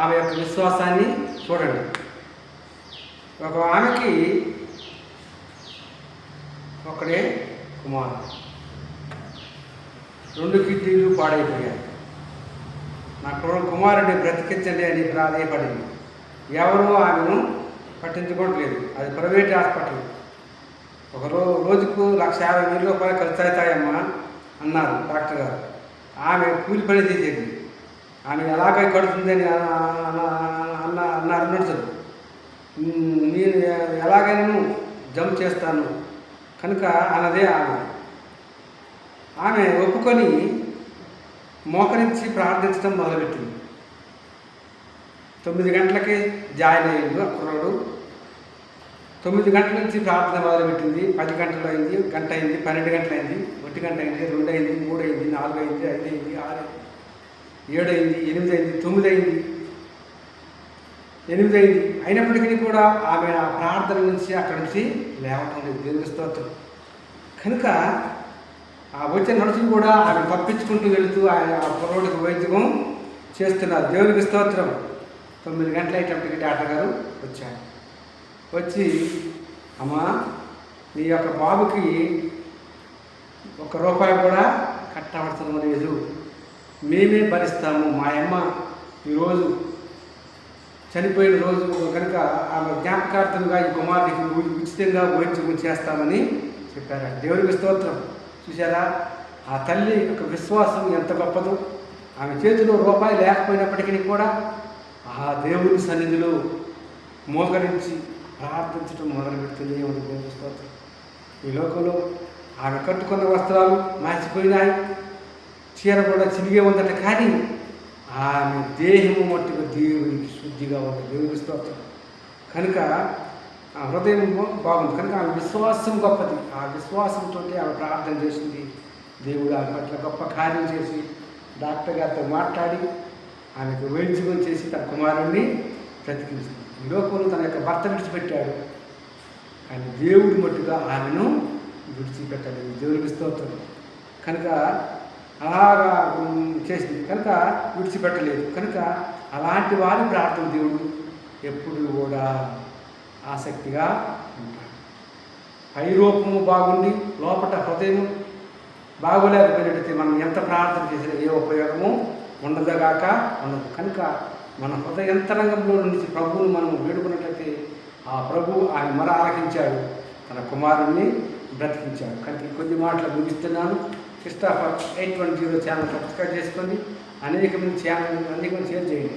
ఆమె యొక్క విశ్వాసాన్ని చూడండి. ఒక ఆమెకి ఒకడే కుమారుడు, 2 కిడ్నీలు పాడైపోయాయి. నా కుమారుడిని బ్రతికించండి అని ప్రాధేయపడింది. ఎవరూ ఆమెను పట్టించుకోవట్లేదు. అది ప్రైవేట్ హాస్పిటల్. రోజుకు 1,50,000 ఖర్చు అవుతాయమ్మా అన్నారు డాక్టర్ గారు. ఆమె కూలి పని చేసేది. ఆమె ఎలాగ కడుతుందని అన్నారు నడుచుడు. నేను ఎలాగైనా జంప్ చేస్తాను కనుక అన్నదే ఆమె ఒప్పుకొని మోకరించి ప్రార్థించడం మొదలుపెట్టింది. 9 గంటలకే జాయిన్ అయ్యింది ఆ కుర్రాడు. 9 గంటల నుంచి ప్రార్థన మొదలుపెట్టింది. 10 గంటలు అయింది, గంట అయింది, 12 గంటలు అయింది, 1 గంట అయింది, 2 అయింది, 3 అయింది, 4 అయింది, 5 అయింది, 6 అయింది, 7 అయింది, 8 అయింది, 9 అయింది, 8 అయింది. అయినప్పటికీ కూడా ఆమె ఆ ప్రార్థన నుంచి అక్కడి నుంచి లేవటం లేదు. దేవుని స్తోత్రం. కనుక ఆ వచ్చే నడుచులు కూడా ఆమె తప్పించుకుంటూ వెళుతూ ఆయన ఆ కుర్రోడికి వైద్యం చేస్తున్నారు. దేవునికి స్తోత్రం. 9 గంటలు అయ్యేటప్పటికి డాక్టర్ గారు వచ్చారు. వచ్చి, అమ్మా, నీ యొక్క బాబుకి ₹1 కూడా కట్టవలసిన లేదు, మేమే భరిస్తాము. మా అమ్మ ఈరోజు చనిపోయిన రోజు కనుక ఆమె జ్ఞాపకార్థంగా ఈ కుమారుడికి ఉచితంగా వైద్యం చేస్తామని చెప్పారు. దేవునికి స్తోత్రం. చూసారా ఆ తల్లి యొక్క విశ్వాసం ఎంత గొప్పదో. ఆమె చేతిలో రూపాయి లేకపోయినప్పటికీ కూడా ఆ దేవుని సన్నిధిలో మోకరించి ప్రార్థించడం మొదలుపెడుతుంది. దేవుని స్తోత్రం. ఈ లోకంలో ఆమె కట్టుకున్న వస్త్రాలు మార్చిపోయినాయి, చీర కూడా చినిగే ఉందట. కానీ ఆమె దేహము మట్టుకు దేవునికి శుద్ధిగా ఉంది. దేవునికి స్తోత్రం. కనుక ఆ హృదయం బాగుంది. కనుక ఆమె విశ్వాసం గొప్పది. ఆ విశ్వాసంతో ఆమె ప్రార్థన చేసింది. దేవుడు ఆమె పట్ల గొప్ప కార్యం చేసి డాక్టర్ గారితో మాట్లాడి ఆమెకు వైద్యం చేసి తన కుమారుణ్ణి బ్రతికించింది. ఈ లోకంలో తన యొక్క భర్త విడిచిపెట్టాడు, కానీ దేవుడు మట్టుగా ఆమెను విడిచిపెట్టలేదు. దేవునికి స్తోత్రం. కనుక అలాగా చేసింది కనుక విడిచిపెట్టలేదు. కనుక అలాంటి వారి ప్రార్థన దేవుడు ఎప్పుడు కూడా ఆసక్తిగా ఉంటాడు. పై రూపము బాగుండి లోపల హృదయం బాగోలేకపోయినట్టయితే మనం ఎంత ప్రార్థన చేసినా ఏ ఉపయోగము ఉండదుగాక ఉండదు. కనుక మన హృదయంతరంగంలో నుంచి ప్రభువును మనం వేడుకున్నట్లయితే ఆ ప్రభువు ఆయన మొర ఆలకించాడు, తన కుమారుణ్ణి బ్రతికించాడు. కనుక కొద్ది మాటలు ముగిస్తున్నాను. క్రిస్టాఫర్ 810 ఛానల్ సబ్స్క్రైబ్ చేసుకోండి. అనేకమంది షేర్ చేయండి.